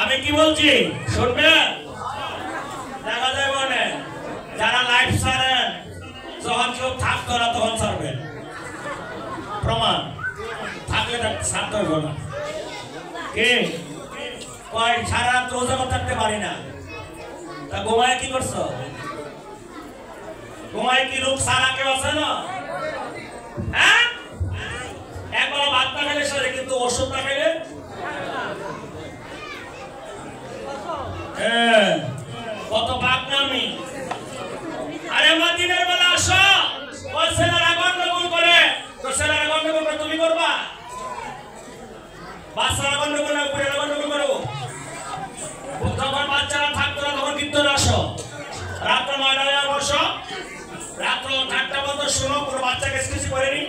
আমি কি বলছি শুনবেন দেখা যায় মনে যারা লাইফ ছাড়েন যখন কেউ থাকতো না তখন ছাড়বেন প্রমাণ থাকলে ছাড়তে হইব না কে কয় সারা রাত রোজা থাকতে পারি না তা ঘুমায় কি করছো ঘুমায় কি লোক সারা কেউ আছে না হ্যাঁ একবার ভাত না খেলে সারে কিন্তু ওষুধ না খেলে কত পাক নামি আরে মা দিনের বেলা আসো ওই ছেলেরা গন্ডগোল করে তো ছেলেরা গন্ডগোল করে তুমি করবা বাচ্চারা গন্ডগোল না করে গন্ডগোল করো যখন বাচ্চারা থাকতো না তখন কীর্তন আসো রাত্র 9টায় বসো রাত্র 8টা পর্যন্ত শোনো কোনো বাচ্চাকে কিছু করেনি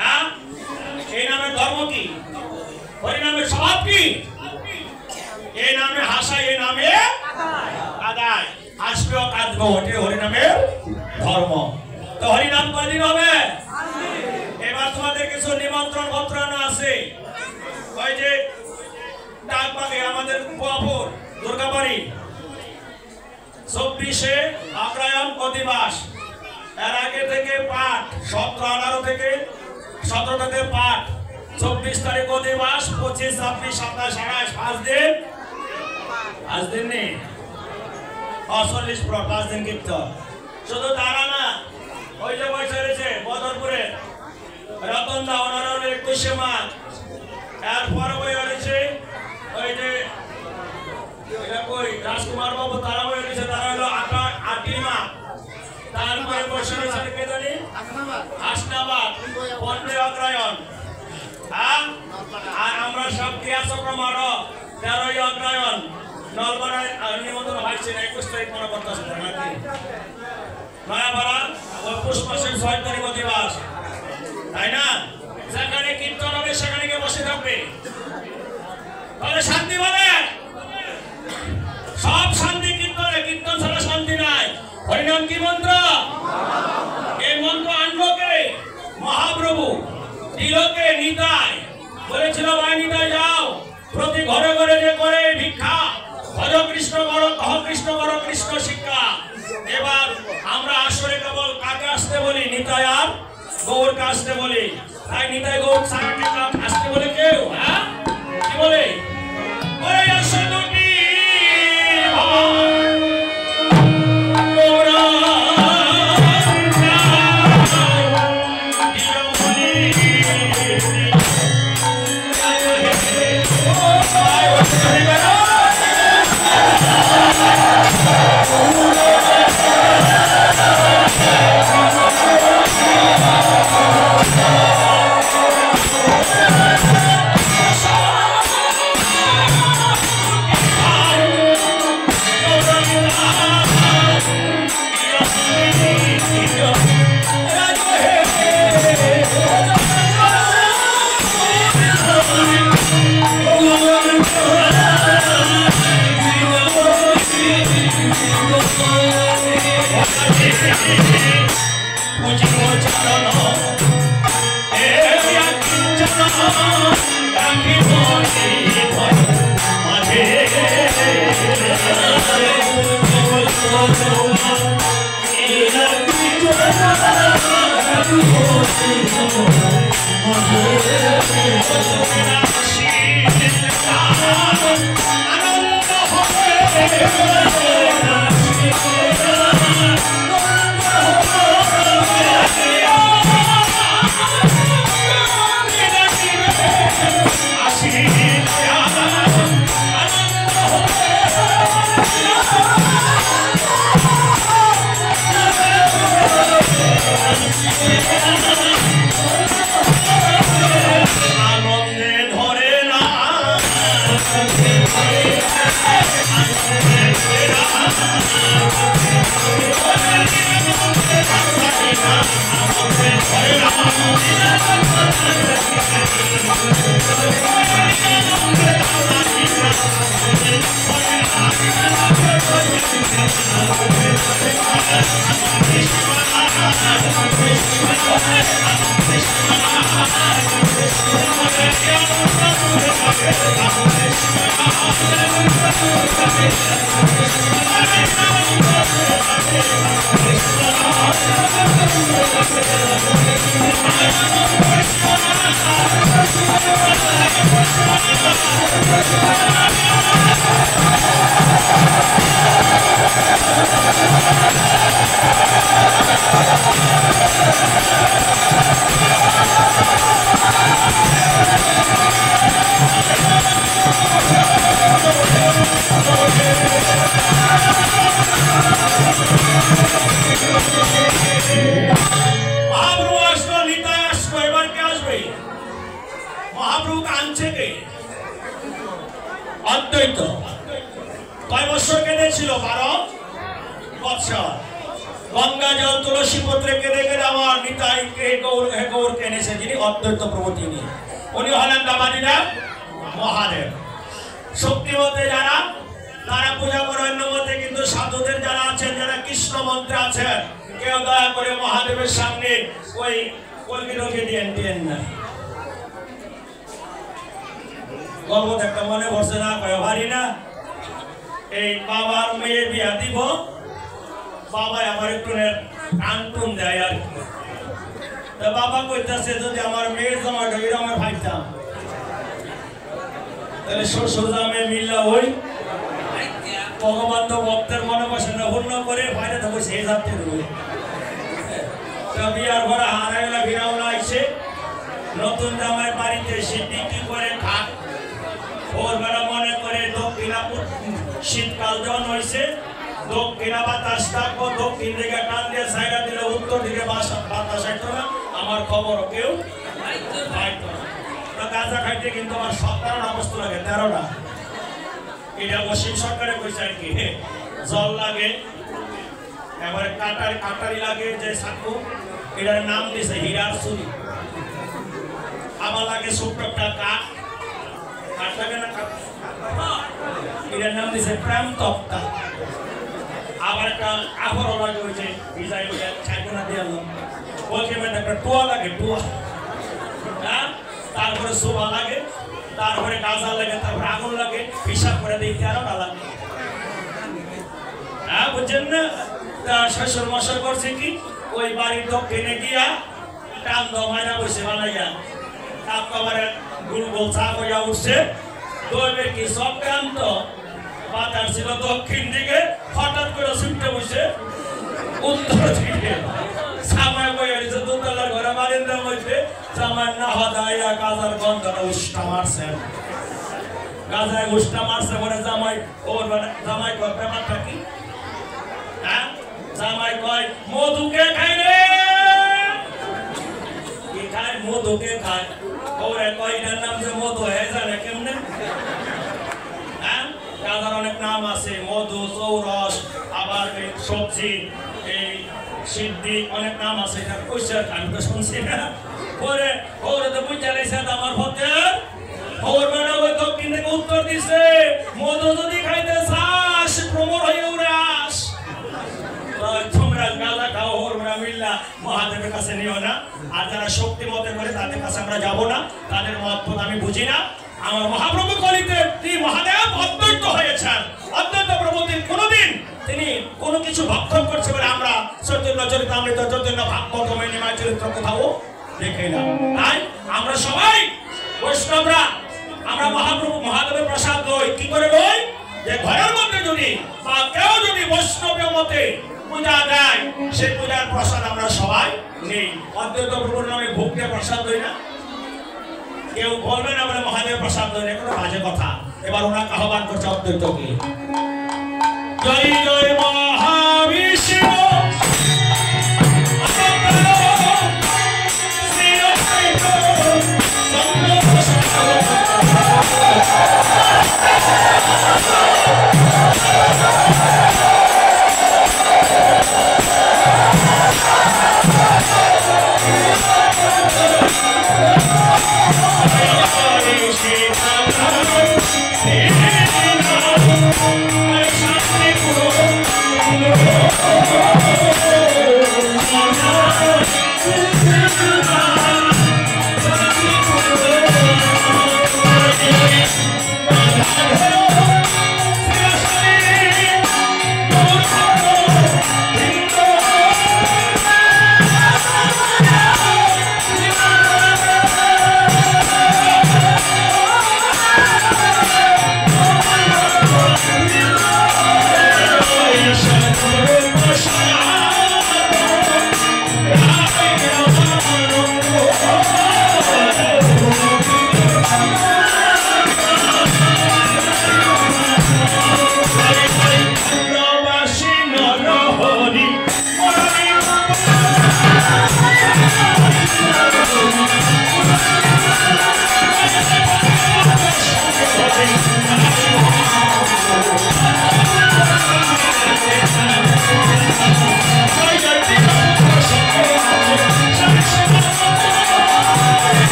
হ্যাঁ এই নামের ধর্ম কি হরিনামের স্বভাব কি এই নামে হাসা এই নামে আদায় হাসবেও কাঁদবো ওটি হরিনামের ধর্ম তো হরিনাম কয়দিন হবে এবার তোমাদের কিছু নিমন্ত্রণ পত্রানো আছে ওই যে ডাকবাগে আমাদের পুয়াপুর দুর্গাবাড়ি 24-এ অগ্রহায়ণ অধিবাস এর আগে থেকে পাঠ 17-18 থেকে 17 থেকে পাঠ 24 তারিখ অধিবাস 25, 26, 27, 28 5 দিন নেই 40 পর 5 দিন কীর্তন শুধু তারা না ওই যে বসে রয়েছে বদরপুরে রতন দা ওনার 21 মাস এরপরে বই রয়েছে ওই যে রাজকুমার বাবু তারা বই রয়েছে তারা হলো 8 মাস তারপরে বসে রয়েছে কে জানি হাসনাবাদ 15 অগ্রহায়ণ আর আমরা সব ক্রিয়া চক্রমার 13 অগ্রহায়ণ নলবাড়ায় নিমন্ত্রণ হয়েছে 21 তারিখ মনে করতেছে নাকি নয়াপাড়া ওই পুষ মাসের 6 তারিখ অধিবাস তাই না যেখানে কীর্তন হবে সেখানে গিয়ে বসে থাকবে তাহলে শান্তি বলে সব শান্তি কীর্তনে কীর্তন ছাড়া শান্তি নাই হরিনাম কি মন্ত্র এই মন্ত্র আনলো কে মহাপ্রভু দিলকে নিতাই বলেছিল ভাই নিতাই যাও প্রতি ঘরে ঘরে যে করে ভিক্ষা ভজ কৃষ্ণ করো কহ কৃষ্ণ করো কৃষ্ণ শিক্ষা এবার আমরা আসলে কেবল কাকে আসতে বলি নিতাই আর গৌরকে আসতে বলি তাই নিতাই গৌর সারাকে আসতে বলে কেউ হ্যাঁ কি বলে ওই আসো দুটি Oh, गंगा जल तुलसी पत्रे केदे केदे आमार निताई के गौर केनेছে যিনি অদ্বৈত প্রভু তিনি উনি হলেন দামাদিদেব মহাদেব শক্তিমতে যারা তারা পূজা করে অন্যমতে কিন্তু সাধুদের যারা আছেন যারা কৃষ্ণ মন্ত্রে আছেন কেউ দয়া করে মহাদেবের সামনে ওই কলগিরকে দেন না গল্প একটা মনে পড়ছে না কয় ভারি না এই বাবার মেয়ে বিয়া দিব বাবা আমার একটু আনটুন দেয় আর কি তো বাবা কইতাছে যদি আমার মেয়ের জমা ঢইরা আমার ভাইতাম তাহলে শ্বশুর জামে মিল্লা হই ভগবান তো ভক্তের মনে বাসনা পূর্ণ করে ভাইরা তো সেই যাত্রী রই তো বিয়ার ঘরে হারাইলা বিরাউলা আইছে নতুন জামাই বাড়িতে সিদ্ধি কি করে থাক ওর বেলা মনে করে দক্ষিণাপুর শীতকাল জন হয়েছে দক্ষিণা বাতাস থাকবো দক্ষিণ দিকে টান দিয়ে সাইডা দিলে উত্তর দিকে বাতাস আসতো না আমার খবর কেউ পাইতো না গাঁজা খাইতে কিন্তু আমার 17টা অবস্থা লাগে 13টা এটা অসীম সরকারে কইছে আর কি জল লাগে এবারে কাটারি লাগে যে সাকু এটার নাম দিছে হীরার চুরি আমার লাগে ছোট্ট কাঠ লাগে না এটার নাম দিছে প্রেম তক্তা আবার একটা আবরণ লাগে ওই যে ডিজাইন ছাইকোনা দিয়ে বলছে মানে একটা টোয়া লাগে টোয়া হ্যাঁ তারপরে শোভা লাগে তারপরে গাঁজা লাগে তারপরে আগুন লাগে হিসাব করে দিই 13টা লাগে হ্যাঁ বুঝছেন না তা শ্বশুর মশাই করছে কি ওই বাড়ির দক্ষিণে গিয়া টান দমাইনা বসে বানাইয়া তারপরে গুল গোল চা হইয়া উঠছে দইবে কি সক্রান্ত বাতাস ছিল দক্ষিণ দিকে হঠাৎ করে ছুটতে বসে উত্তর দিকে সামাই বইয়া দিছে দোতলার ঘরে বারিন্দার মধ্যে জামাই না হদাইয়া গাজার গন্ধটা উষ্টা মারছে গাজায় উষ্টা মারছে বলে জামাই ওর জামাই কয় ব্যাপারটা কি হ্যাঁ জামাই কয় মধুকে খাই রে কি খায় মধুকে খায় ওরে কয় এটার নাম যে মধু হয়ে জানে কেমনে হ্যাঁ গাজার অনেক নাম আছে মধু চৌরস আবার সবজি এই সিদ্ধি অনেক নাম আছে এটা কইছে আমি তো শুনছি না ওরে ওরে তো বুঝা লাইছে আমার ভক্তের ওর মানে ওই দক্ষিণ থেকে উত্তর দিছে মধু যদি খাইতে চাস প্রমোর হয়ে উড়াস তোমরা গাঁজা খাও ওর মানে মিল্লা মহাদেবের কাছে নিও না আর যারা শক্তি মতে করে তাদের কাছে আমরা যাব না তাদের মতপথ আমি বুঝি না আমার মহাপ্রভু কলিতে তিনি মহাদেব অদ্বৈত হয়েছেন অদ্বৈত প্রভুতির কোনদিন তিনি কোনো কিছু ভক্ষণ করছে বলে আমরা চৈতন্য চরিতামৃত চৈতন্য ভাগবত মহিমার চরিত্র কোথাও দেখি না তাই আমরা সবাই বৈষ্ণবরা আমরা মহাপ্রভু মহাদেবের প্রসাদ লই কি করে লই যে ঘরের মধ্যে যদি বা কেউ যদি বৈষ্ণবীয় মতে পূজা দেয়, সেই পূজার প্রসাদ আমরা সবাই নেই। অদ্বৈত প্রভুর নামে ভোগ দিয়ে প্রসাদ দেই না। কেউ বলবে না বলে মহাদেব প্রসাদ দেয় না, কোনো বাজে কথা। এবার ওনাকে আহ্বান করছে অদ্বৈতকে, জয় জয় মহাবিষ্ণু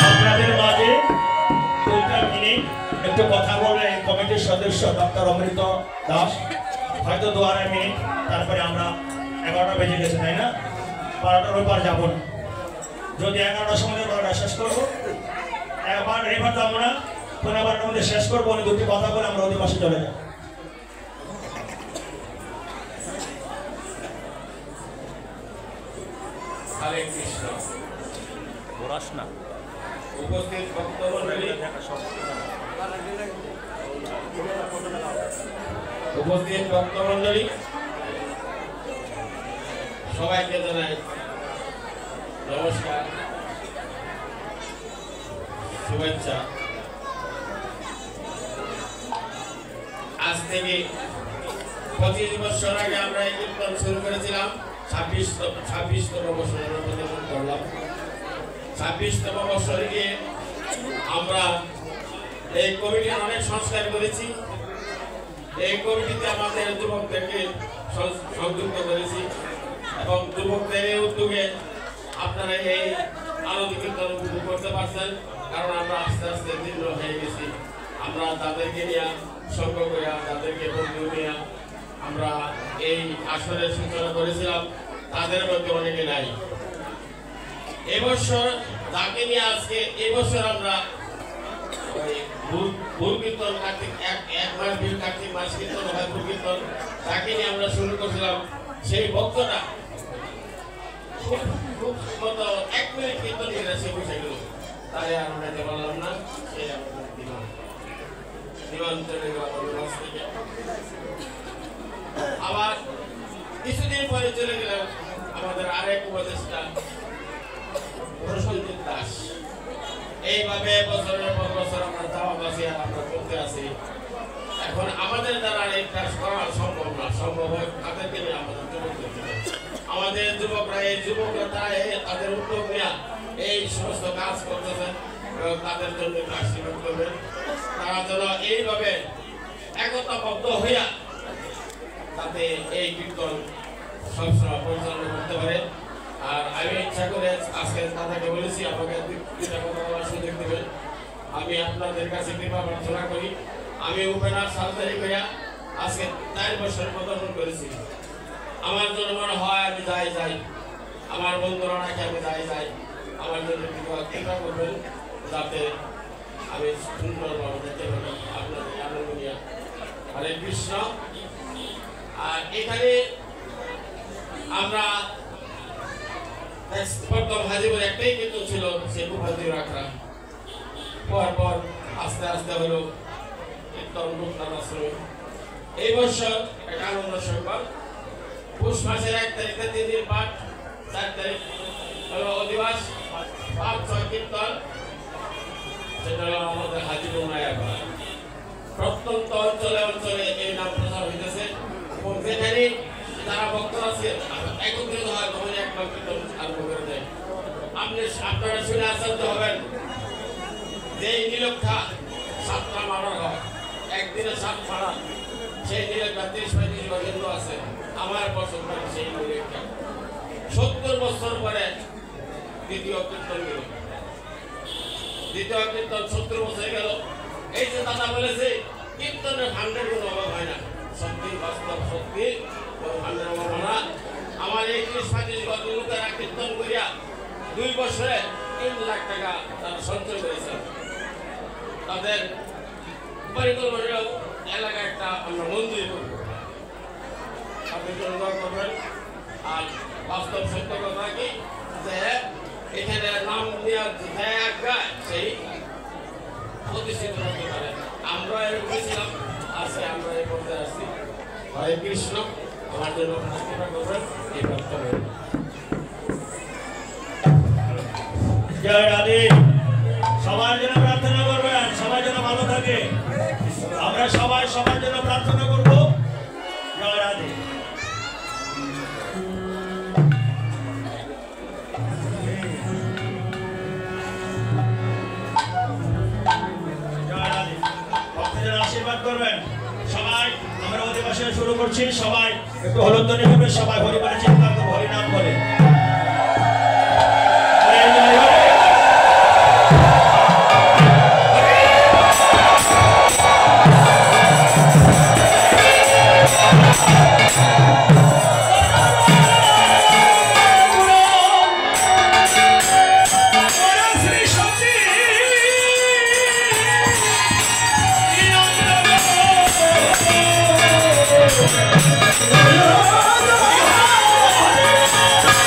আপনাদের মাঝে একটু কথা বলবে কমিটির সদস্য ডক্টর অমৃত দাস। হয়তো দুয়ারে মিনিট, তারপরে আমরা 11টা বেজে গেছে, তাই না? 12টার উপর যাবো না। যদি 11টার সময় 12টা শেষ করবো, এবার যাবো না, 12টার মধ্যে শেষ করবো। উনি দুটি কথা বলে আমরা ওদের পাশে চলে যাবো। হরে কৃষ্ণ। উপস্থিত ভক্তমণ্ডলী সবাইকে জানাই নমস্কার, শুভেচ্ছা। আজ থেকে 25 বছর আগে আমরা এই কীর্তন শুরু করেছিলাম। 26তম বছর আমরা প্রতিষ্ঠা করলাম। 26তম বছরে গিয়ে আমরা এই কমিটির অনেক সংস্কার করেছি। এই কমিটিতে আমাদের যুবকদেরকে সংযুক্ত করেছি এবং যুবকদের এই উদ্যোগে আপনারা এই আনন্দ কীর্তন উপভোগ করতে পারছেন, কারণ আমরা আস্তে আস্তে দীর্ঘ হয়ে গেছি। আমরা তাদেরকে নিয়ে সঙ্গ করিয়া, তাদেরকে বন্ধু নিয়ে আমরা এই আসরের সূচনা করেছিলাম, তাদের মধ্যে অনেকে নাই। এবছর তাকে নিয়ে আজকে এবছর আমরা ভুল কীর্তন কার্তিক এক মাস বিল কার্তিক মাস কীর্তন হয় ভুল কীর্তন, তাকে নিয়ে আমরা শুরু করছিলাম। সেই ভক্তটা খুব মতো 1 মিনিট কীর্তন করে সে বসে গেল, তাই আর উঠাতে পারলাম না। সেই আমাদের দিবান চলে গেল আমাদের মাস থেকে। আবার কিছুদিন পরে চলে গেলাম আমাদের আরেক উপদেষ্টা প্রসঞ্জিৎ দাস। এইভাবে বছরের পর বছর আমরা যাওয়া বাসি আর আমরা করতে আছি। এখন আমাদের দ্বারা এই কাজ করা সম্ভব না, সম্ভব হয় তাদেরকে নিয়ে আমাদের আমাদের যুবকরা, এই যুবকরা তাদের উদ্যোগ নেওয়া এই সমস্ত কাজ করতেছেন এবং তাদের জন্য আশীর্বাদ করবেন। তারা যেন এইভাবে একতাবদ্ধ হইয়া তাতে এই কীর্তন সবসময় পরিচালনা করতে পারে। আর আমি ইচ্ছা করে আজকে দাদাকে বলেছি আমাকে 2টা কথা বলার সুযোগ দেবেন। আমি আপনাদের কাছে কৃপা প্রার্থনা করি। আমি ওপেনার সার্জারি করিয়া আজকে 4 বছর পদার্পণ করেছি। আমার জন্য মনে হয় আমি যাই আমার বন্ধুরা নাকি আমি যাই আমার জন্য কৃপা করবেন, যাতে আমি সুন্দরভাবে যেতে পারি আপনাদের আনন্দ নিয়ে। হরে কৃষ্ণ। আর এখানে আমরা প্রথম হাজিপুর একটাই কিন্তু ছিল, সে খুব হাজির রাখা পর আস্তে আস্তে হলো কীর্তন মুক্তার আশ্রমে। এই বছর একটা আনন্দ সংবাদ, পুষ মাসের 1 তারিখে 3 দিন পাঠ, 4 তারিখ হলো অধিবাস, 5-6 কীর্তন। সেটা হলো আমাদের হাজিপুর মায়াপাড়া। প্রত্যন্ত অঞ্চলে এই নাম প্রচার হইতেছে এবং যেখানে তারা ভক্তরা আছে একত্রিত হয় তখন এক নাম কীর্তন আরম্ভ করে দেয়। আপনারা শুনে আশ্চর্য হবেন যে নীলক্ষা 7টা মারা হয়, একদিনে 7 মারা। সেই নীলক্ষা 30-35 বছর আছে। আমার বছর পরে সেই নীলক্ষা 70 বছর পরে দ্বিতীয় কীর্তন গেল। দ্বিতীয় কীর্তন 70 বছর গেল। এই যে দাদা বলেছে কীর্তনের ভান্ডার কোনো অভাব হয় না, সত্যি বাস্তব সত্যি ভান্ডার অভাব হয় না। আমার এই 30-35 বছর লোকেরা কীর্তন করিয়া 2 বছরে 3 লাখ টাকা তারা সঞ্চয় করেছে। তাদের পরিকল্পনা এলাকায় একটা আমরা মন্দির করবো, আপনি করবেন। আর বাস্তব সত্য কথা কি যে এখানে নাম নেওয়ার সেই প্রতিষ্ঠিত হতে পারে। আমরা এরকম ছিলাম, আজকে আমরা এই পর্যায়ে আসছি। হরে কৃষ্ণ। আমার জন্য প্রার্থনা করবেন এই প্রার্থনা। জয় রাধে। সবার জন্য প্রার্থনা করবেন, সবার জন্য ভালো থাকে। আমরা সবাই সবার জন্য প্রার্থনা করব। জয় রাধে। জয় রাধে। ভক্তদের আশীর্বাদ করবেন সবাই। আমরা অধিবাসনে শুরু করছি, সবাই একটু হলুধ্বনি করবে, সবাই হরিবারে চিন্তা করবো, হরিনাম করে। Oh,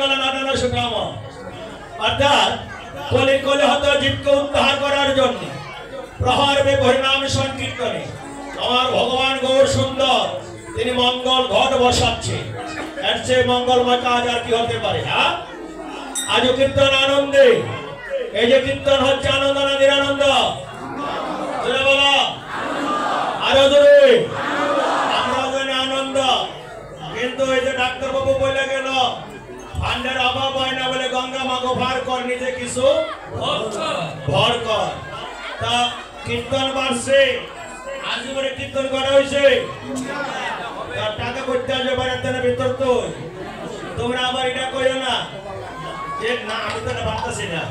মঙ্গল নারায়ণ সুনাম অর্থাৎ কলি কলি হত জীবকে উদ্ধার করার জন্য প্রহরবে হরিনাম সংকীর্তনে আমার ভগবান গৌর সুন্দর তিনি মঙ্গল ঘট বসাচ্ছে এর চেয়ে মঙ্গলময় কাজ আর কি হতে পারে হ্যাঁ আজ কীর্তন আনন্দে এই যে কীর্তন হচ্ছে আনন্দ না নিরানন্দ জোরে বলো আরো জোরে আমরা জানি আনন্দ কিন্তু এই যে ডাক্তার বাবু বলে গেল ফান্ডের অভাব হয় না বলে গঙ্গা মাগো ভার কর নিজে কিছু ভর কর তা কীর্তন বাড়ছে আজ বলে কীর্তন করা হয়েছে টাকা করতে আসবে বাড়াতে ভিতর তো তোমরা আবার এটা কইও না যে না আমি তো ভাবতেছি না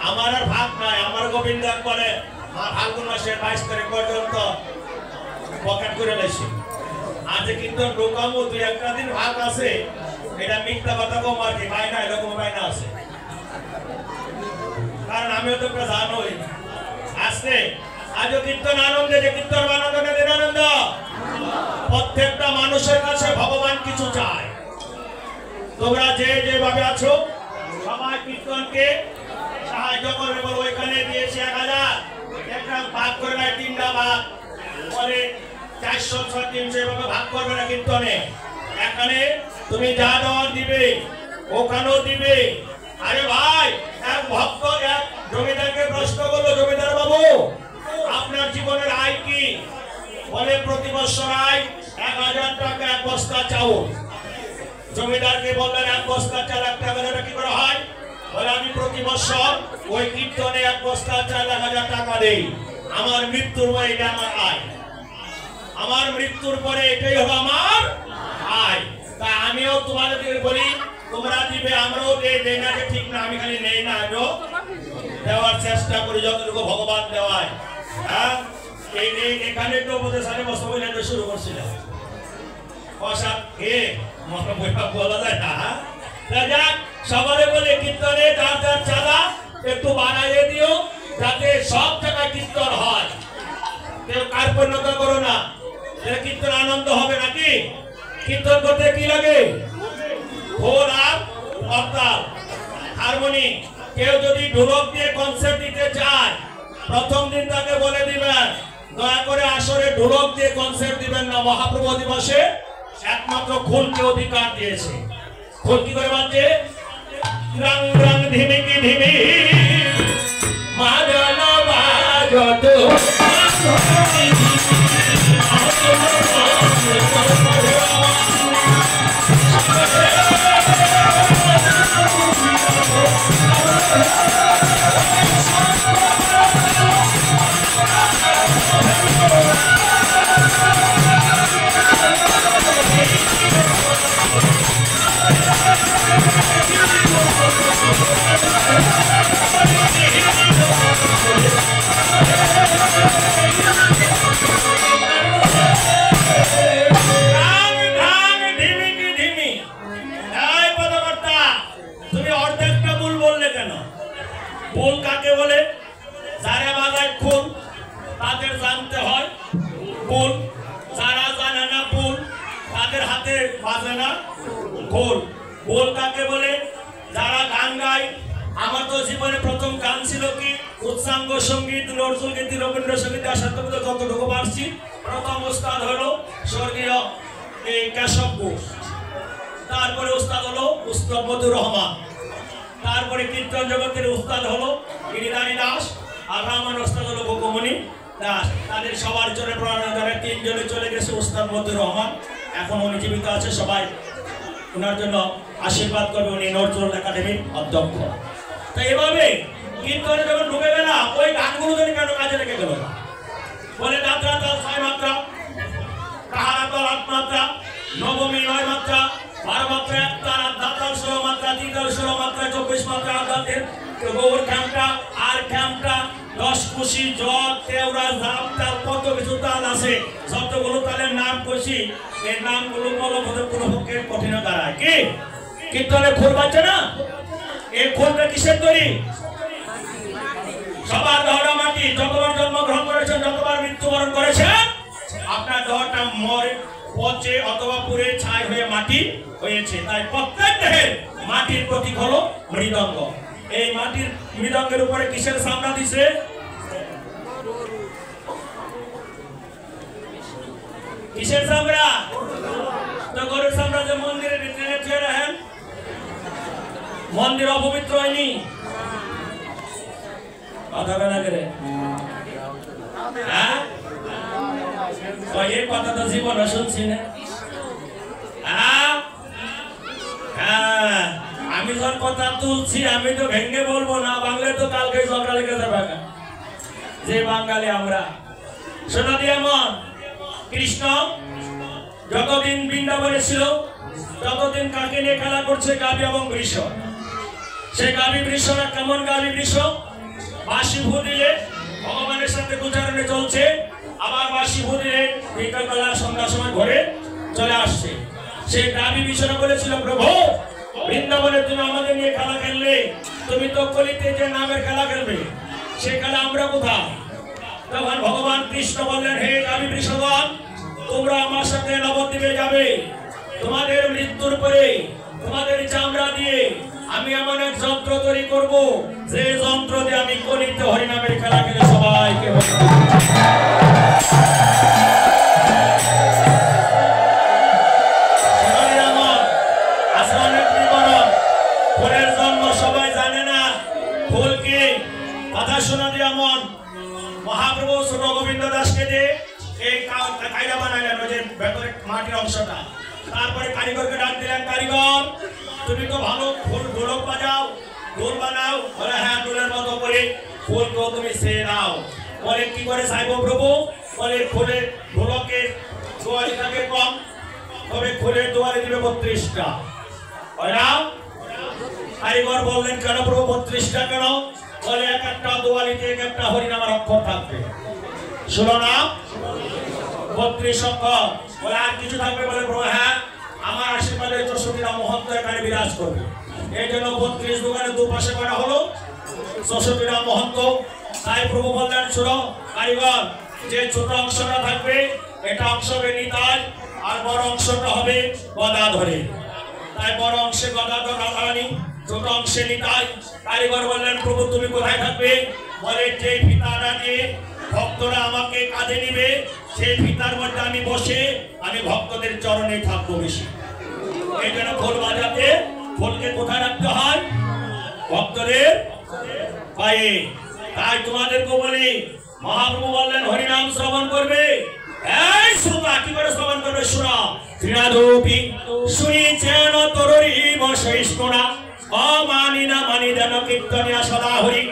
আমার আর ভাগ নাই আমার গোবিন্দ করে ফাল্গুন মাসের 22 তারিখ পর্যন্ত পকেট করে লেছি আজ কীর্তন ঢোকামো দুই একটা দিন ভাগ আছে এটা মিথ্যা কথা কম আর কি বাইনা এরকম বাইনা আছে কারণ আমিও তো জানোই আসছে আজ কীর্তন আনন্দে যে কীর্তন আনন্দ না নিরানন্দ প্রত্যেকটা মানুষের কাছে ভগবান কিছু চায় তোমরা যে যেভাবে আছো সবাই কীর্তনকে সাহায্য করবে বলো ওইখানে দিয়েছি 1000 একটা ভাগ করে নাই 3টা ভাগ বলে 400 300 এভাবে ভাগ করবে না কীর্তনে এখানে তুমি যা দেওয়ার দিবে ওখানেও দিবে আরে ভাই এক ভক্ত এক জমিদারকে প্রশ্ন করলো জমিদার বাবু আপনার জীবনের আয় কি বলে প্রতি বছর আয় 1000 টাকা এক বস্তা চাউল জমিদারকে বললেন এক বস্তা চাল 1 টাকা কি করে হয় বলে আমি প্রতি বছর ওই কীর্তনে এক বস্তা চাল 1000 টাকা দেই আমার মৃত্যুর পরে এটা আমার আয় আমার মৃত্যুর পরে এটাই হবে আমার আয় তা আমিও তোমাদেরকে বলি তোমরা দিবে আমরাও দেই না যে ঠিক না আমি খালি নেই না আমিও দেওয়ার চেষ্টা করি যতটুকু ভগবান দেওয়ায় হ্যাঁ এই এখানে তো বোধহয় 5.5 বছর হয়ে শুরু করছিলাম অসাত কে মনে বলা যায় না যাক সবাই বলে কীর্তনে যার যার চাঁদা একটু বাড়াইয়ে দিও যাতে সব জায়গায় কীর্তন হয় কেউ কার্পণ্যতা করো না কীর্তন আনন্দ হবে নাকি কীর্তন করতে কি লাগে খোল আর করতাল হারমোনি কেউ যদি ঢোলক দিয়ে কনসার্ট দিতে চায় প্রথম দিন তাকে বলে দিবেন দয়া করে আসরে ঢোলক দিয়ে কনসার্ট দিবেন না মহাপ্রভু দিবসে একমাত্র খোলকে অধিকার দিয়েছে খোল কি করে বাজছে রং রং ধিমিকি ধিমি মাদল বাজত संगीत नजरुल गीत रवींद्र संगीत যতটুকু পারছি প্রথম উস্তাদ হলো স্বর্গীয় কেশব ঘোষ তারপরে উস্তাদ হলো উস্তাদ মতিউর রহমান তারপরে কীর্তন জগতের উস্তাদ হলো গিরিধারী দাস আর রামান উস্তাদ হলো গোকুমণি দাস তাদের সবার জন্য প্রার্থনা করে তিনজনে চলে গেছে উস্তাদ মতিউর রহমান এখন উনি জীবিত আছে সবাই ওনার জন্য আশীর্বাদ করবে উনি নজরুল একাডেমির অধ্যক্ষ তো এভাবে কীর্তনে যখন ঢুকে গেল ওই গানগুলো যদি কেন কাজে লেগে গেল বলে যাত্রা তাল 6 মাত্রা কাহারা তাল 8 মাত্রা নবমী 9 মাত্রা 12 মাত্রা 1 তাল দাতাল 16 মাত্রা দ্বিতাল 16 মাত্রা 24 মাত্রা আদাতের গৌর খ্যামটা আর খ্যামটা 10 কুশি জট তেওরা জাম তাল কত কিছু তাল আছে যতগুলো তালের নাম কইছি এই নামগুলো বলবো কোনো পক্ষে কঠিন দাঁড়ায় কি কীর্তনে খোল বাজছে না এই খোলটা কিসের তৈরি সবার দেহটা মাটি যতবার জন্মগ্রহণ করেছেন যতবার মৃত্যুবরণ করেছেন আপনার দেহটা মরে পচে অথবা পুড়ে ছাই হয়ে মাটি হয়েছে তাই প্রত্যেক দেহের মাটির প্রতীক হলো মৃদঙ্গ। এই মাটির মৃদঙ্গের উপরে কিসের চামড়া দিছে? কিসের চামড়া? তো গরুর চামড়া যে মন্দিরের ভিতরে রেখে রাখেন, মন্দির অপবিত্র হয়নি? কথা বলা করে হ্যাঁ, এই কথা তো জীবনে শুনছি না। আমি যখন কথা তুলছি আমি তো ভেঙ্গে বলবো না, বাংলায় তো কালকে ঝগড়া লেগে যাবে। যে বাঙালি আমরা শোনা দিয়ে এমন, কৃষ্ণ যতদিন বৃন্দাবনে ছিল ততদিন কাকে নিয়ে খেলা করছে? গাভী এবং বৃষ। সেই গাভী বৃষরা কেমন গাভী বৃষ? বাঁশি ফু দিলে ভগবানের সাথে গুজারণে চলছে, আবার বাঁশি ফু দিলে বিকালবেলা সন্ধ্যার সময় ঘরে চলে আসছে। সেই গাভী বৃষরা বলেছিল, প্রভু বৃন্দাবনের তুমি আমাদের নিয়ে খেলা খেললে, তুমি তো কলিতে যে নামের খেলা খেলবে, সে খেলা আমরা কোথায়? তখন ভগবান কৃষ্ণ বললেন, হে গাভী বৃষগণ, তোমরা আমার সাথে নবদ্বীপে যাবে। তোমাদের মৃত্যুর পরে তোমাদের চামড়া দিয়ে আমি এমন এক যন্ত্র তৈরি করব, যে যন্ত্র দিয়ে আমি কলিতে হরিনামের খেলা খেলে সবাইকে ফুলের জন্ম সবাই জানে না। ফুলকে কথা শোনা দিয়ে এমন মহাপ্রভু ছোট গোবিন্দ দাসকে দিয়ে এই কায়দা বানাইলেন, ওই যে ভেতরে মাটির অংশটা। তারপরে কারিগরকে ডাক দিলেন, কারিগর তুমি তো ভালো ফুল ঢোলক বাজাও, ঢোল বানাও। বলে হ্যাঁ, ঢোলের মতো করে ফুলকেও তুমি সে নাও। বলে কি করে চাইবো প্রভু? বলে ফুলের ঢোলকের দোয়ারি থাকে কম, তবে ফুলের দোয়ারি দিবে 32টা। কারিগর বললেন, কেন প্রভু 32টা কেন? বলে এক একটা দোয়ালিতে এক একটা হরিনামের অক্ষর থাকবে। 16 নাম 32 অক্ষর। বলে আর কিছু থাকবে? বলে প্রভু হ্যাঁ, আমার আশীর্বাদে 64 নাম মহত্ব এখানে বিরাজ করবে। এই জন্য 32 দোকানে দুপাশে করা হলো 64 নাম মহত্ব। তাই প্রভু বললেন, শোনো কারিগর, যে ছোট অংশটা থাকবে এটা অংশ হবে নিতাই, আর বড় অংশটা হবে গদাধরে। তাই বড় অংশে গদাধর রাধারানী, ছোট অংশে নিতাই। কারিগর বললেন, প্রভু তুমি কোথায় থাকবে? বলে যে ফিতাটা দিয়ে ভক্তরা আমাকে কাঁধে নিবে, সেই ফিতার মধ্যে আমি বসে আমি ভক্তদের চরণে থাকবো বেশি। এই জন্য খোল বাজাতে খোলকে কোথায় রাখতে হয়? ভক্তদের পায়ে। তাই তোমাদেরকে বলি, মহাপ্রভু বললেন হরিনাম শ্রবণ করবে। এই শ্রোতা কি করে শ্রবণ করবে? শোনা ত্রিনাদপি শুনিছেন তরুরী বসৈষ্ণা, অমানি না মানি দেন কীর্তনিয়া সদা হরি।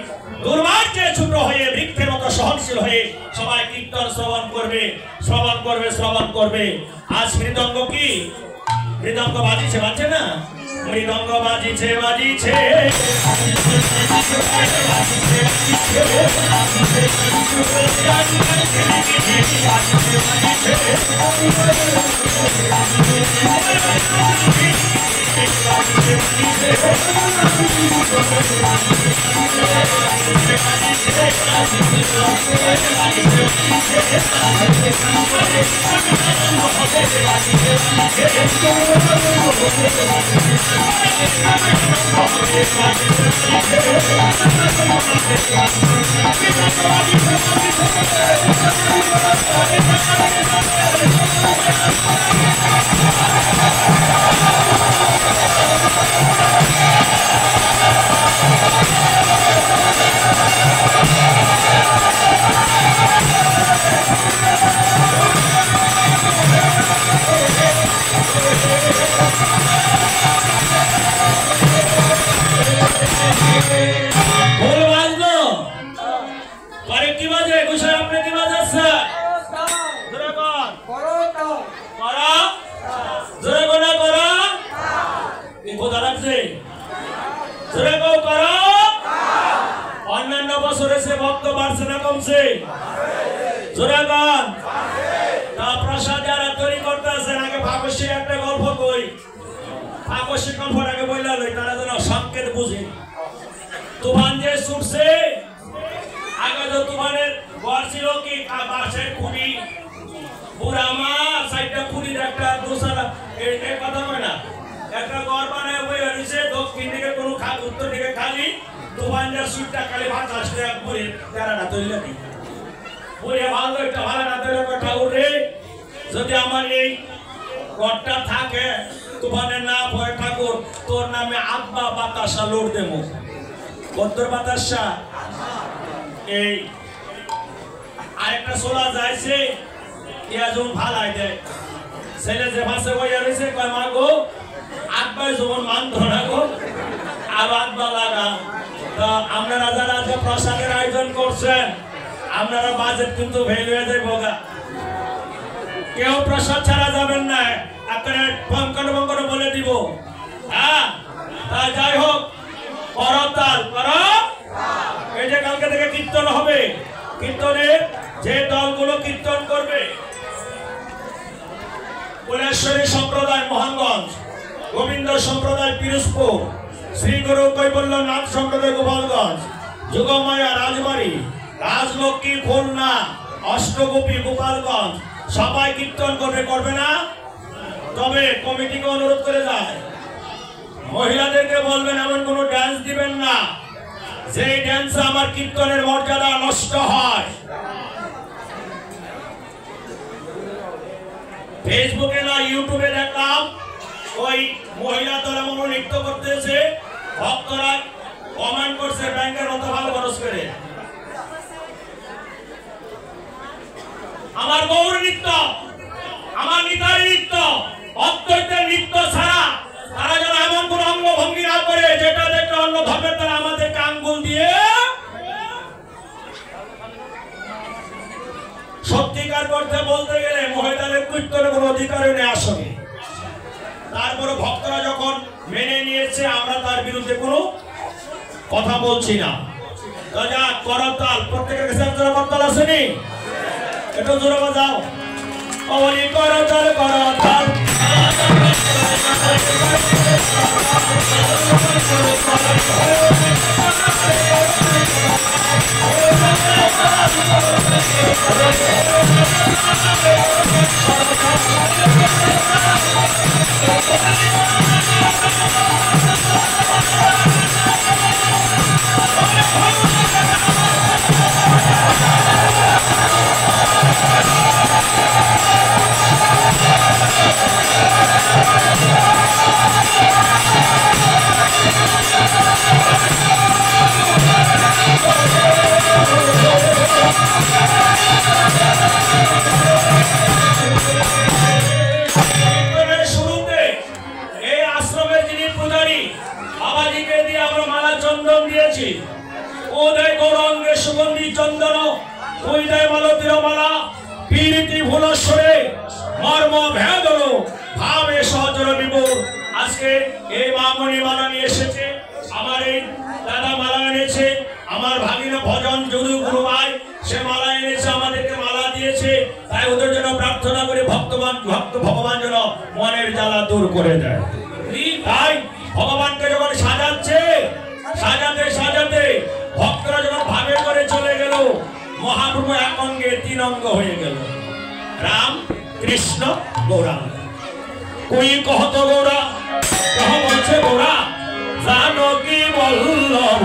দুর্ভাগ্যে ছোট হয়ে বৃক্ষের মতো সহনশীল হয়ে সবাই কীর্তন শ্রবণ করবে, শ্রবণ করবে, শ্রবণ করবে। আজ মৃদঙ্গ কি? মৃদঙ্গ বাজিছে, বাজছে না? মৃদঙ্গ বাজিছে, বাজিছে ভক্ত বাড়ছে না কমছে? জোরাগান তা প্রসাদ যারা তৈরি করতে আছেন, আগে ভাগস্যের একটা গল্প কই। ভাগস্যের গল্পের আগে বইলা লই, তারা যেন সংকেত বুঝে। তুফান যে ছুটছে, আগে তো তুফানের ঘর ছিল কি বাঁশের খুঁটি, পুরা মা সাইডটা খুঁটির একটা দোসারা, এই কথা হয় না, একটা ঘর বানায় বই হয়েছে দক্ষিণ দিকে কোনো খাল, উত্তর দিকে খালি, তুফানজার সুইটটা খালি ভাত আসলে একবারে তেরাটা তৈরি দিই পুরে ভালো একটা ভালো না তৈরি ঠাকুর রে, যদি আমার এই ঘরটা থাকে তুফানের না ভয় ঠাকুর, তোর নামে আব্বা বাতাসা লোড দেবো। কত্তর বাতাসা এই আরেকটা সোলা যাইছে ইয়া যখন ভালাই দেয় ছেলে যে ভাষে বইয়া রয়েছে কয় মা গো আব্বাই যখন মানতো না গো আর আব্বা লাগা। তা আপনারা যারা আজকে প্রসাদের আয়োজন করছেন আপনারা বাজেট কিন্তু ভেঙে হয়ে যায় বোগা, কেউ প্রসাদ ছাড়া যাবেন না, আপনারা বঙ্কন বঙ্কন বলে দিব। হ্যাঁ তা যাই হোক করতাল করো, এই যে কালকে থেকে কীর্তন হবে, কীর্তনে যে দলগুলো কীর্তন করবে কৈলাসেশ্বরী সম্প্রদায় মোহনগঞ্জ, গোবিন্দ সম্প্রদায় পিরোজপুর, শ্রী গুরু কৈবল্যনাথ সম্প্রদায় গোপালগঞ্জ, যুগমায়া রাজবাড়ি, রাজলক্ষ্মী খুলনা, অষ্টগোপী গোপালগঞ্জ, সবাই কীর্তন করবে, করবে না? তবে কমিটিকে অনুরোধ করে যায় মহিলাদেরকে বলবেন এমন কোনো ডান্স দিবেন না যে ডান্সে আমার কীর্তনের মর্যাদা নষ্ট হয়। ফেসবুকে না ইউটিউবে দেখলাম ওই মহিলা দল এমন নৃত্য করতেছে, ভক্তরা কমেন্ট করছে ব্যাংকের মতো ভালো খরচ করে। আমার গৌর নৃত্য, আমার নিতাই নৃত্য, অদ্বৈতের নৃত্য ছাড়া তারা যেন এমন কোন অঙ্গ ভঙ্গি না করে যেটা দেখলে অন্য ধর্মের তারা আমাদেরকে আঙ্গুল দিয়ে সত্যিকার করতে বলতে গেলে মহিলাদের কীর্তনের কোনো অধিকারই নেই আসলে। তারপরে ভক্তরা যখন মেনে নিয়েছে আমরা তার বিরুদ্ধে কোনো কথা বলছি না। করতাল প্রত্যেকের কাছে একটা করতাল আসেনি, একটু জোরে বাজাও, অবলি করতাল করতাল সুগন্ধি চন্দন উদয় মালতীর মালা পীরিতি ভুলস্বরে মর্ম ভেদ ভাবে সহচর বিভোর। আজকে এই মামনি মালা নিয়ে এসেছে, আমার এই দাদা মালা এনেছে, আমার ভাগিনা ভজন যদু গুরু ভাই সে মালা এনেছে, আমাদেরকে মালা দিয়েছে। তাই ওদের জন্য প্রার্থনা করে ভগবান যেন মনের জ্বালা দূর করে দেয়। তাই ভগবানকে যখন সাজাচ্ছে সাজাতে সাজাতে ভক্তরা যখন ভাবে করে চলে গেল, মহাপ্রভু এক অঙ্গে তিন অঙ্গ হয়ে গেল, রাম কৃষ্ণ গৌরাঙ্গ। কই কহত গৌরা কহ বলছে গৌরা জানকী বল্লভ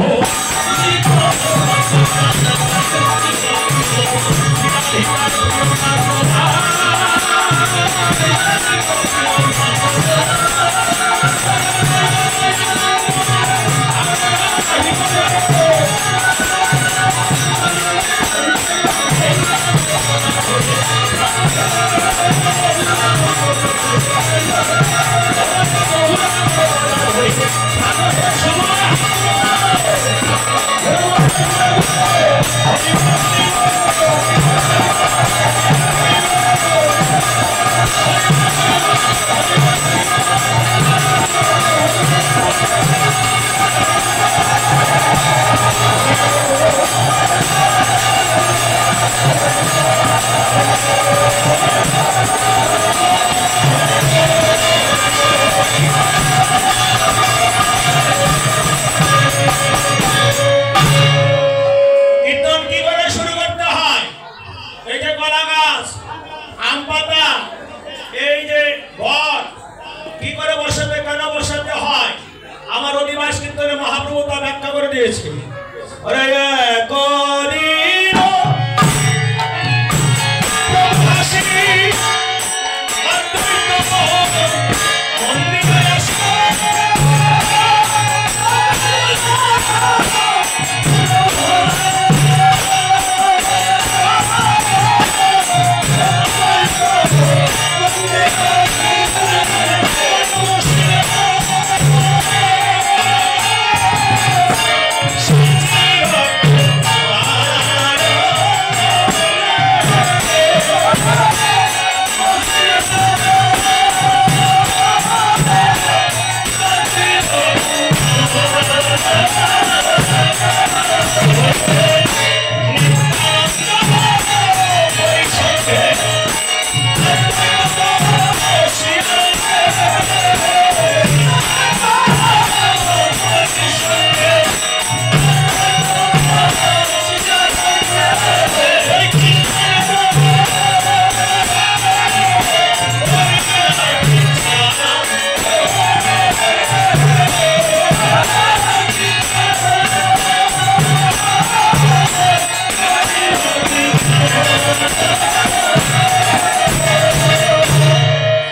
দিয়েছে। ওরে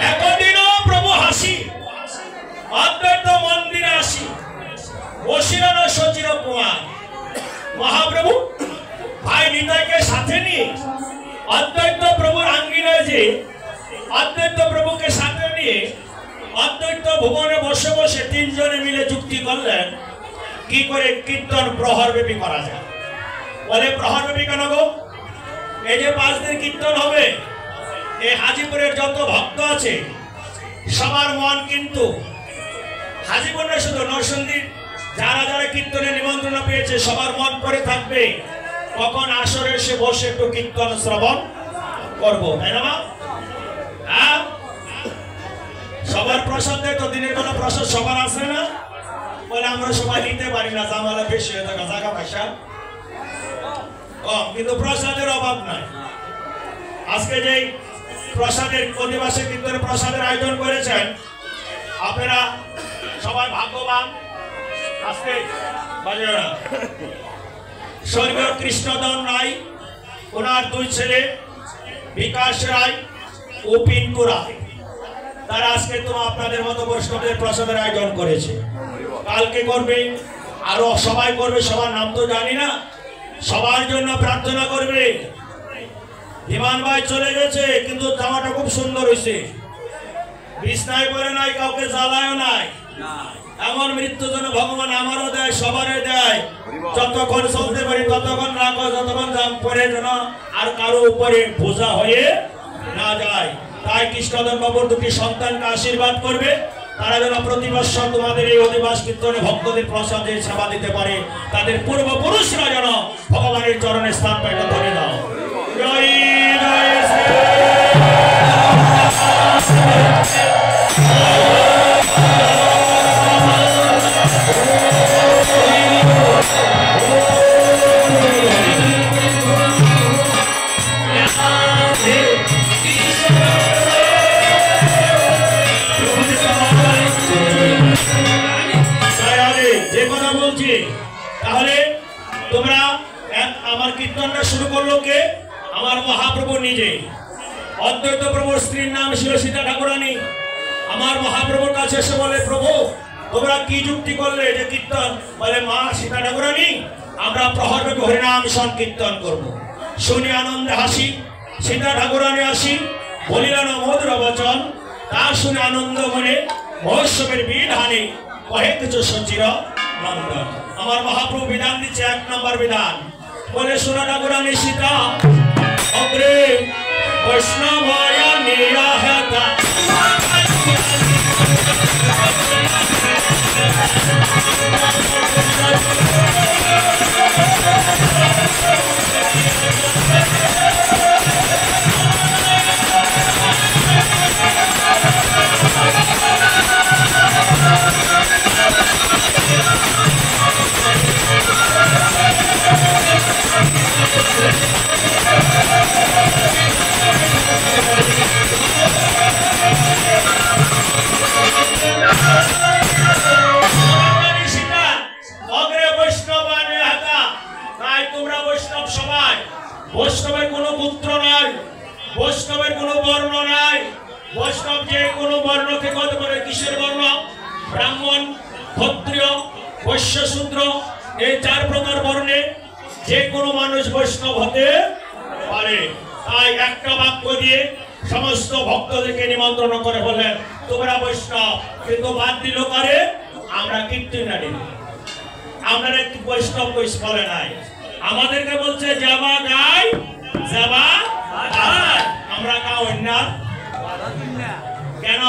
একদিন প্রভু হাসি অদ্বৈত মন্দিরে আসে। মহাপ্রভু ভাই নিতাইকে সাথে নিয়ে অদ্বৈত প্রভুর আঙ্গিনায় যে অদ্বৈত প্রভুকে সাথে নিয়ে অদ্বৈত ভুবনে বসে বসে তিনজনে মিলে যুক্তি করলেন কি করে কীর্তন প্রহরব্যাপী করা যায়। বলে প্রহরব্যাপী কেন গো? এই যে 5 দিন কীর্তন হবে, এই হাজিপুরের যত ভক্ত আছে সবার মন কিন্তু হাজিপুর না শুধু নরসিংদীর যারা যারা কীর্তনে নিমন্ত্রণ পেয়েছে সবার মন করে থাকবে কখন আসরে এসে বসে একটু কীর্তন শ্রবণ করবো, তাই না? হ্যাঁ, সবার প্রসাদ দেয় তো দিনের বেলা প্রসাদ সবার আসে না। বলে আমরা সবাই নিতে পারি না, জামালা বেশি হয়ে থাকা জায়গা পয়সা কম, কিন্তু প্রসাদের অভাব নাই। আজকে যে প্রসাদের অধিবাসী কীর্তনের প্রসাদের আয়োজন করেছেন আপনারা সবাই ভাগ্যবান। আজকে স্বর্গীয় কৃষ্ণধন রায়, ওনার 2 ছেলে বিকাশ রায় ও পিন্টু রায়, তারা আজকে তো আপনাদের মতো বৈষ্ণবদের প্রসাদের আয়োজন করেছে। কালকে করবে, আরো সবাই করবে, সবার নাম তো জানি না, সবার জন্য প্রার্থনা করবে। বিমান ভাই চলে গেছে কিন্তু জামাটা খুব সুন্দর হয়েছে, বিছনায় পরে নাই, কাউকে জ্বালায়ও নাই। এমন মৃত্যু যেন ভগবান আমারও দেয়, সবারই দেয়। যতক্ষণ চলতে পারি ততক্ষণ রাখো, যতক্ষণ জাম পরে যেন আর কারো উপরে বোঝা হয়ে না যায়। তাই কৃষ্ণধন বাবুর 2টি সন্তানকে আশীর্বাদ করবে, তারা যেন প্রতি বছর তোমাদের এই অধিবাস কীর্তনে ভক্তদের প্রসাদে সেবা দিতে পারে, তাদের পূর্বপুরুষরা যেন ভগবানের চরণে স্থান পায়। ধরে দাও জয় জয় শ্রী তাহলে তোমরা আমার কীর্তনটা শুরু করলো কে? আমার মহাপ্রভু নিজে। অদ্বৈত প্রভুর স্ত্রীর নাম ছিল সীতা ঠাকুরানী। আমার মহাপ্রভুর কাছে এসে বলে, প্রভু তোমরা কি যুক্তি করলে যে কীর্তন? বলে, মা সীতা ঠাকুরানী আমরা প্রহরব্যাপী হরিনাম সংকীর্তন করব। শুনে আনন্দে হাসি, সীতা ঠাকুরানী আসি বলিলেন মধুর বচন, তা শুনে আনন্দ মনে মহোৎসবের বিধানে কহে কিছু সচির নন্দন। আমার মহাপ্রভু বিধান দিচ্ছে 1 নম্বর বিধান, বলে সোনা ঠাকুরানী সীতা অগ্রে বৈষ্ণবয়া নিয়াহতা অগ্রে বৈষ্ণব বর্ণকে কত করে কিসের বর্ণ? ব্রাহ্মণ, ক্ষত্রিয়, বৈশ্য, শূদ্র, এই 4 প্রকার বর্ণে যে কোনো মানুষ বৈষ্ণব হতে পারে। তাই একটা বাক্য দিয়ে সমস্ত ভক্তদেরকে নিমন্ত্রণ করে বললেন তোমরা বৈষ্ণব, কিন্তু বাদ দিল কারে? আমরা কীর্তনারি। আমরা বৈষ্ণব বলে নাই, আমাদেরকে বলছে যাবা গাই যাবা গাই, আমরা গাও না কেন?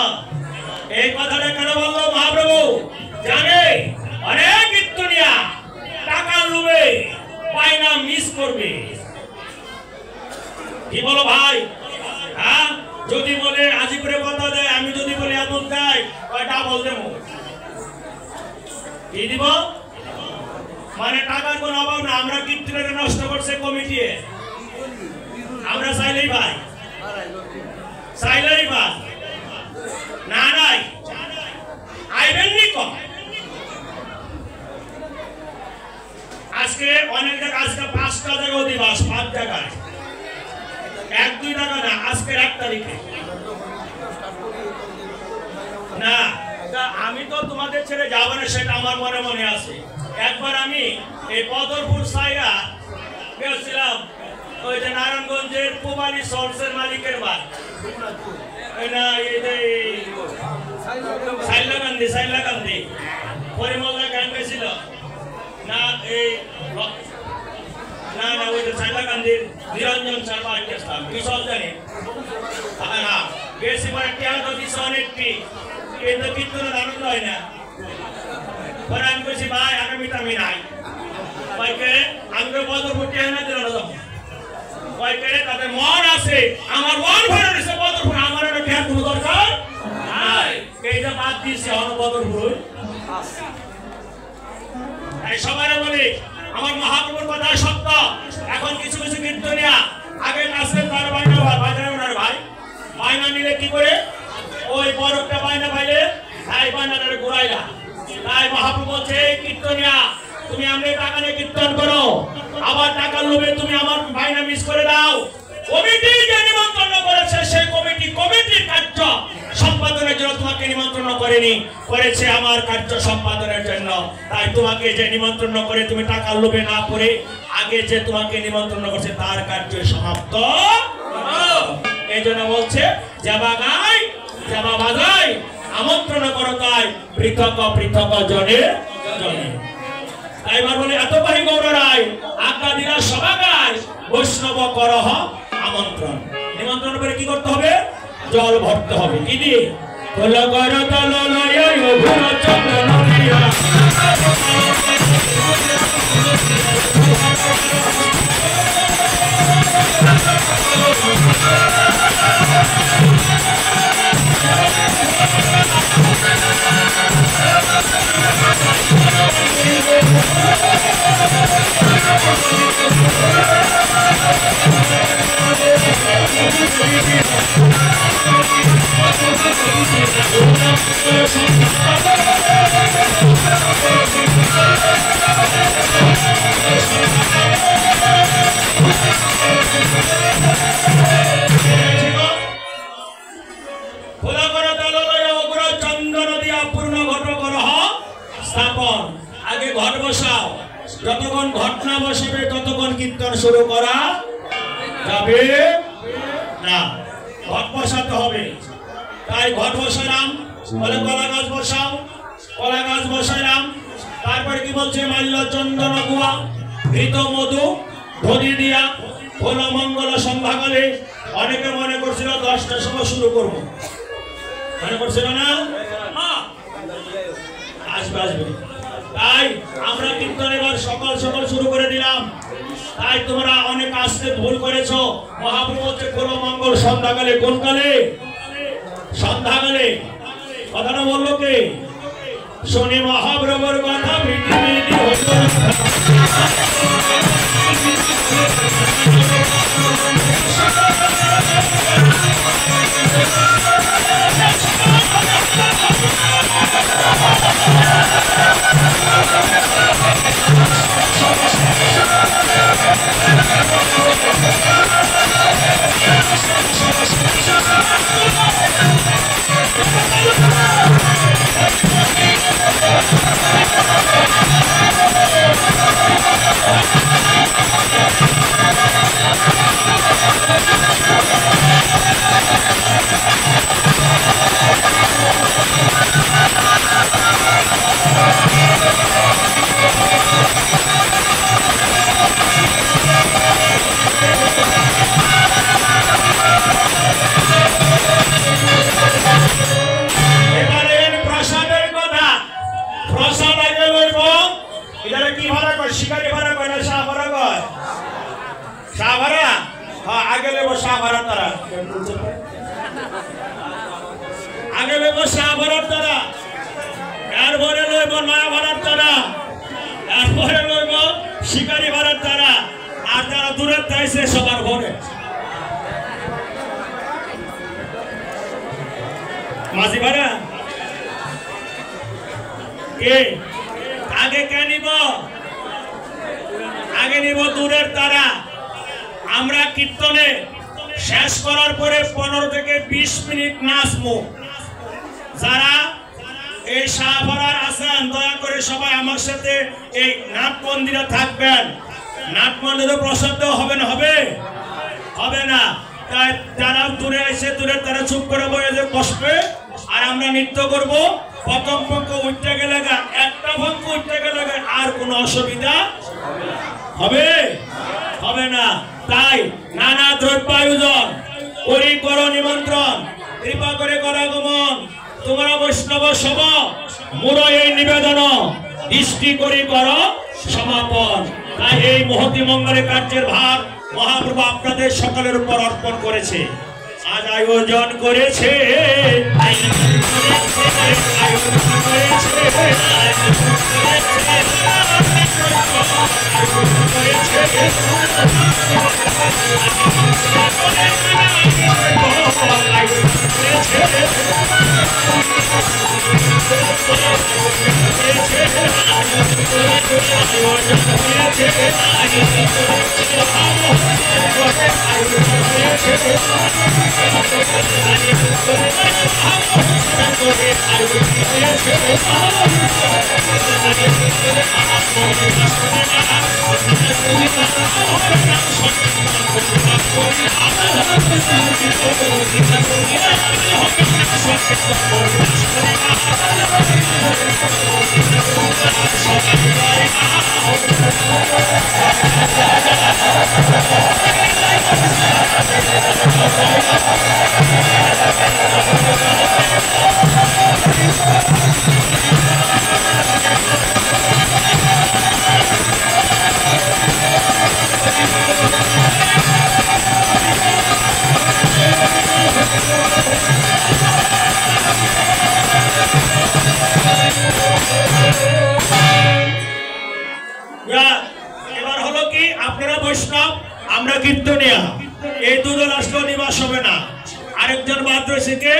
এই কথাটা কেন বললো মহাপ্রভু? জানে অনেক কীর্তনিয়া টাকার লোভে পায়না মিস করবে। কি বলো ভাই? হ্যাঁ, যদি বলে হাজিপুরে কথা দেয়, আমি যদি বলি এমন দেয়, কয়টা বল দেবো? কি দিব? মানে টাকার কোনো অভাব না। আমরা কীর্তনটা নষ্ট করছে কমিটি, আমরা চাইলেই ভাই, চাইলেই ভাই না নাই আইবেন নি কম। আজকে অনেক জায়গা, আজকে 5টা জায়গাও দিবাস, 5 জায়গায় 1-2 টাকা না, আজকে 1 তারিখে না। আমি তো তোমাদের ছেড়ে যাবো না, সেটা আমার মনে মনে আছে। একবার আমি এই বদরপুর সাইরা গেছিলাম, ওই যে নারায়ণগঞ্জের পুবালি সোর্সের মালিকের বাড়ি, সাইলাকান্দি পরিমলদা গান গেছিল না, এই না না ওই যে সাইলাকান্দির নিরঞ্জন শর্মা গেছিলাম, কি সব জানি না, বেশি মানে টিয়া তো দিছে অনেকটি, কিন্তু কীর্তনের আনন্দ হয় না। পরে আমি বলছি ভাই আগামীটা আমি নাই, ভাইকে আমি তো বদরপুর টিয়া না দিল না, ভাইকে তাদের মন আছে, আমার মন ভরে দিছে বদরপুর, আমার একটা টিয়ার কোনো দরকার নাই, এইটা বাদ দিয়েছে আমার বদরপুর। তাই সবাই বলি আমার মহাপ্রভুর কথা সত্য। এখন কিছু কিছু কীর্তনিয়া আগে কাছে তার বাইনা ভাই বাইনা নিলে কি করে? ওই বরফটা বাইনা পাইলে তাই বাইনাটারে ঘুরাইলা। তাই মহাপ্রভু বলছে কীর্তনিয়া তুমি আমি টাকা নিয়ে কীর্তন করো, আবার টাকার লোভে তুমি আমার বাইনা মিস করে দাও। কমিটি যে নিমন্ত্রণ করেছে সেই কমিটির কার্য সম্পাদনের জন্য তোমাকে নিমন্ত্রণ করেনি, করেছে আমার কার্য সম্পাদনের জন্য। তাই তোমাকে যে নিমন্ত্রণ করে তুমি টাকার লোভে না করে আগে যে তোমাকে নিমন্ত্রণ করছে তার কার্য সমাপ্ত। এই জন্য বলছে যাবা গাই যাবা বাজাই, আমন্ত্রণ করো তাই পৃথক পৃথক জনে জনে। এবার বলে এত পাহি গৌর রায় আজ্ঞা দিলা সভা গায়, বৈষ্ণব করহ আমন্ত্রণ। নিমন্ত্রণ করে কি করতে হবে? জল ভরতে হবে। কি দিয়ে? আগে ঘট বসাও, যতক্ষণ ঘটনা বসাবে ততক্ষণ কীর্তন শুরু করা যাবে না, ঘট বসাতে হবে। তাই ঘট বসালাম, বলে কলা গাছ বসাও, কলা গাছ বসাইলাম। তারপরে কি বলছে? মাল্য চন্দন গুয়া ঘৃত মধু ধরি দিয়া হলো মঙ্গল সন্ধ্যাকালে। অনেকে মনে করছিল 10টার সময় শুরু করব, মনে করছিল না? আসবে আসবে। তাই আমরা কীর্তন এবার সকাল সকাল শুরু করে দিলাম। তাই তোমরা অনেক আসতে ভুল করেছো। মহাপ্রভু হচ্ছে কোনো মঙ্গল সন্ধ্যাকালে। কোন কালে? সন্ধ্যাকালে। কথাটা বললো কে? শনি মহাপ্রভুর কথা পৃথিবী হলো এটা কি ভাড়া কয়? শিকারি ভাড়া কয় না শাহ ভাড়া কয়? শাহ ভাড়া? হ্যাঁ, আগে লেবো শাহ ভাড়া তারা, আগে লেবো শাহ ভাড়ার তারা, এরপরে লইব নয়া ভাড়ার তারা, এরপরে লইব শিকারি ভাড়ার তারা, আর যারা দূরের তাইছে সবার ঘরে মাঝি ভাড়া কে আগে কে নিব? আগে নিব দূরের তারা। আমরা কীর্তনে শেষ করার পরে 15 থেকে 20 মিনিট নাচবো। যারা এই শাহভাড়ার আছেন দয়া করে সবাই আমার সাথে এই নাট মন্দিরে থাকবেন। নাট মন্দিরে প্রসাদ দেওয়া হবে না? হবে হবে না? তাই যারা দূরে এসে দূরে তারা চুপ করে বসবে আর আমরা নৃত্য করব। প্রথম পক্ষ উঠতে গেলে একটা পক্ষ উঠতে গেলে আর কোনো অসুবিধা হবে হবে না। তাই নানা দ্রব্য আয়োজন করি করো নিমন্ত্রণ, কৃপা করে করাগমন তোমরা বৈষ্ণব সব মোর এই নিবেদন দৃষ্টি করি করো সমাপন। তাই এই মহতি মঙ্গলের কার্যের ভার মহাপ্রভু আপনাদের সকলের উপর অর্পণ করেছে। আজ আয়োজন করেছে এবার হলো কি আপনারা বৈষ্ণব আমরা কীর্তনিয়া, এই দুদল আসলেও নিবাস হবে না। আরেকজন বাদ রয়েছে কে,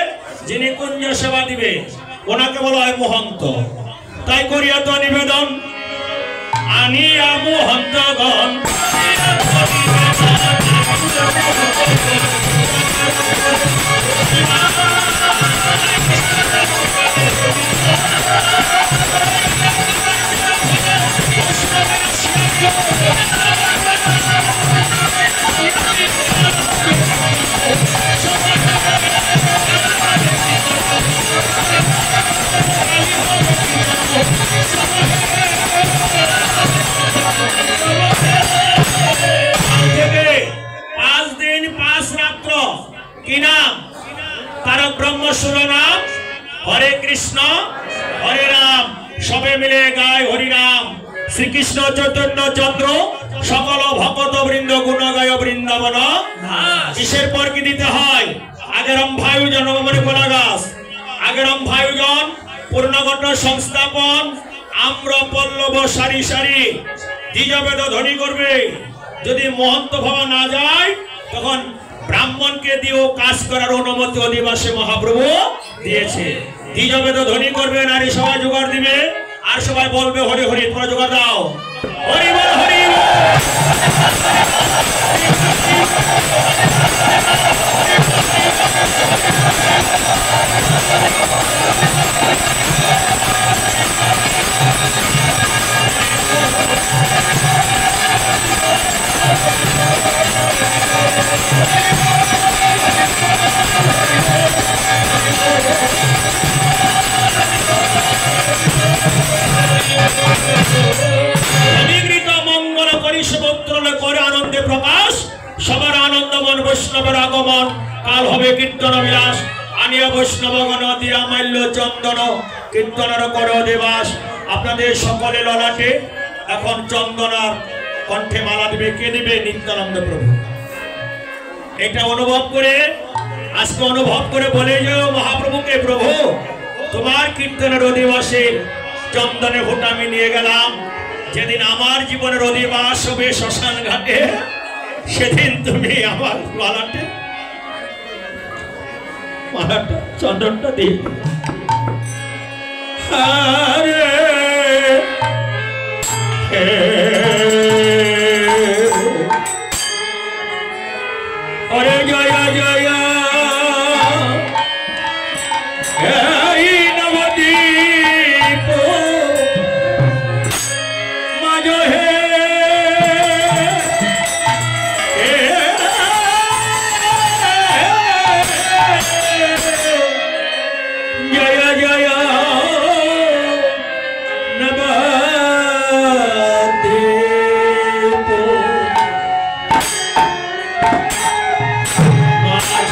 যিনি কুঞ্জ সেবা দিবে, ওনাকে বলা হয় মহন্ত। তাই করিয়া তো নিবেদন আনিয়া মহন্তগণ নাম হরে কৃষ্ণ হরে রাম, সবে মিলে গায় হরি নাম। শ্রীকৃষ্ণ চৈতন্য চন্দ্র সকল ভক্ত বৃন্দ গুণ গায় বৃন্দাবন। কিসের পর কি দিতে হয়? আগেরম ভায়ুজন মনে কোলা গাছ, আগেরম ভায়ুজন পূর্ণঘট সংস্থাপন আম্র পল্লব সারি সারি দ্বিজবেদ ধ্বনি করবে। যদি মহন্ত ভাবা না যায় তখন ব্রাহ্মণকে দিয়েও কাজ করার অনুমতি অধিবাসে মহাপ্রভু দিয়েছে। দ্বিজবেদ ধ্বনি করবে, নারী সবাই জোগাড় দিবে আর সবাই বলবে হরি হরি। তোমরা জোগাড় দাও, হরি বল হরি বল। আনন্দে প্রকাশ সবার আনন্দমন বৈষ্ণবের আগমন। কাল হবে কীর্তন বিলাস আনিয়া বৈষ্ণবগণ দিয়া মাল্য চন্দন কীর্তনের কর দেবাস। আপনাদের সকলে ললাটে এখন চন্দনার কণ্ঠে মালা দিবে, কে দিবে? নিত্যানন্দ প্রভু। এটা অনুভব করে, আজকে অনুভব করে বলে যাও মহাপ্রভুকে, প্রভু তোমার কীর্তনের অধিবাসে চন্দনে ভোট আমি নিয়ে গেলাম। যেদিন আমার জীবনের অধিবাস হবে শ্মশান ঘাটে, সেদিন তুমি আমার মালাটা চন্দনটা দিয়ে হরে জয় জয় নবদ্বীপ মাঝ হে জয় জয় নবদ্বীপ মাঝ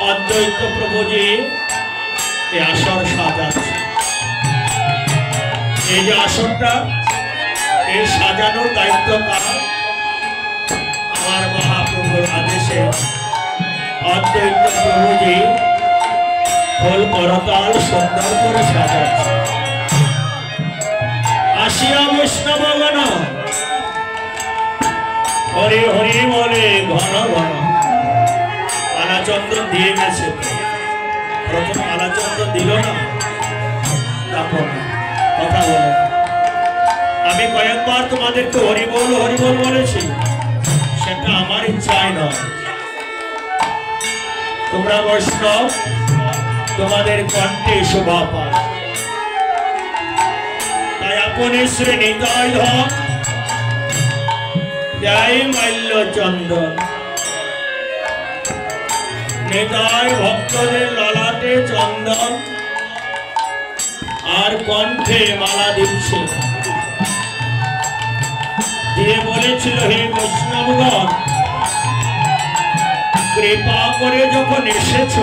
অদ্বৈত প্রভুজি এই আসর সাজাচ্ছে। এই যে আসরটা, এই সাজানোর দায়িত্ব কার? আমার মহাপ্রভুর আদেশে অদ্বৈত প্রভুজি খোল করতাল সুন্দর করে সাজাচ্ছে। আসিয়া বৈষ্ণবগণ হরি হরি বলে ঘন ঘন আলাচন্দন দিয়ে গেছে। প্রথম আলাচন্দন দিল না, তারপর কথা বলো। আমি কয়েকবার তোমাদেরকে হরিবল হরিবল বলেছি, সেটা আমার ইচ্ছাই নয়। তোমরা বৈষ্ণব, তোমাদের কণ্ঠে শোভা পায়, তাই আপনি শ্রী নিতাই ধন জয় মাল্য চন্দন নিতাই ভক্তদের ললাটে চন্দন আর কণ্ঠে মালা দিচ্ছে। দিয়ে বলেছিল, হে বৈষ্ণবগণ, কৃপা করে যখন এসেছ,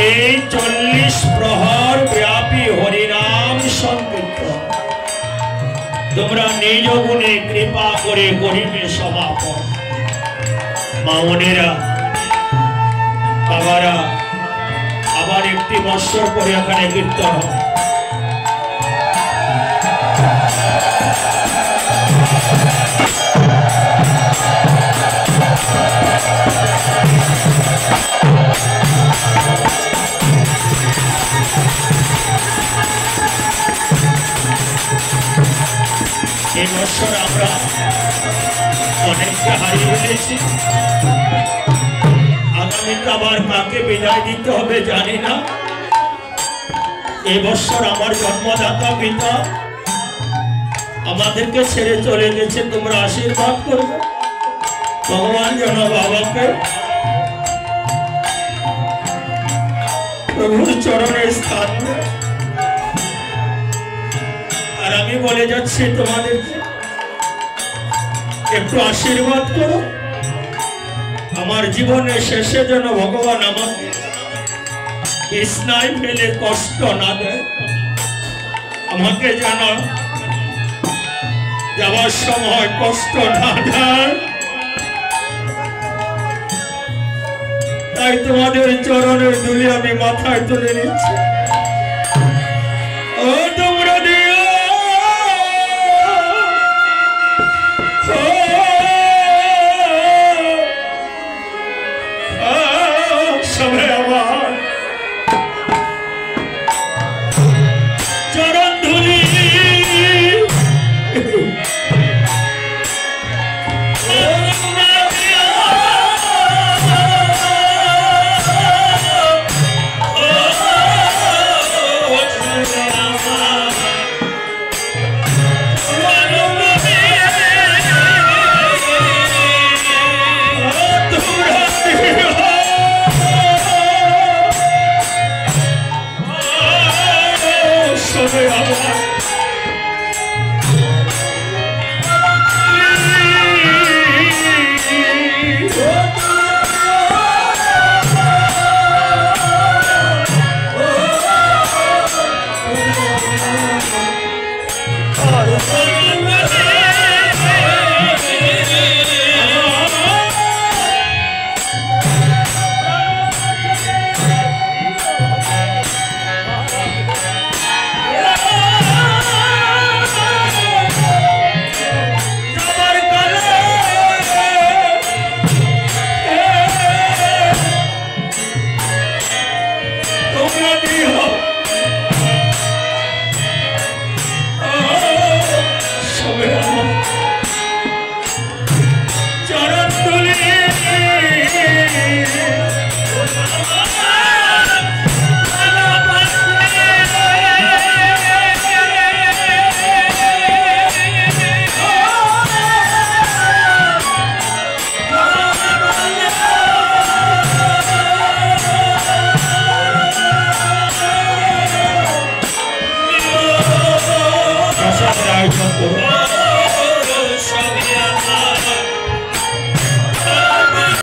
এই 40 প্রহর ব্যাপী হরিনাম সংকীর্তন তোমরা নিজ গুণে কৃপা করে করিবে সমাপন। মামনেরা, বাবারা, আবার একটি বৎসর পরে এখানে কীর্তন হবে। এই বছর আমরা অনেকটা হারিয়ে ফেলেছি। আগামীতে আবার কাকে বিদায় দিতে হবে জানি না। এবছর আমার জন্মদাতা পিতা আমাদেরকে ছেড়ে চলে গেছে। তোমরা আশীর্বাদ করবে, ভগবান যেন বাবাকে প্রভুর চরণে স্থান দেয়। আর আমি বলে যাচ্ছি তোমাদেরকে একটু আশীর্বাদ করো, আমার জীবনের শেষে যেন ভগবান আমাকে বিছনায় ফেলে কষ্ট না দেয়, আমাকে যেন যাওয়ার সময় কষ্ট না দেয়। তাই তোমাদের চরণের ধুলি আমি মাথায় তুলে নিচ্ছি। ও তোমরা দিও সবাই আমার চরণ ধুলি সবাই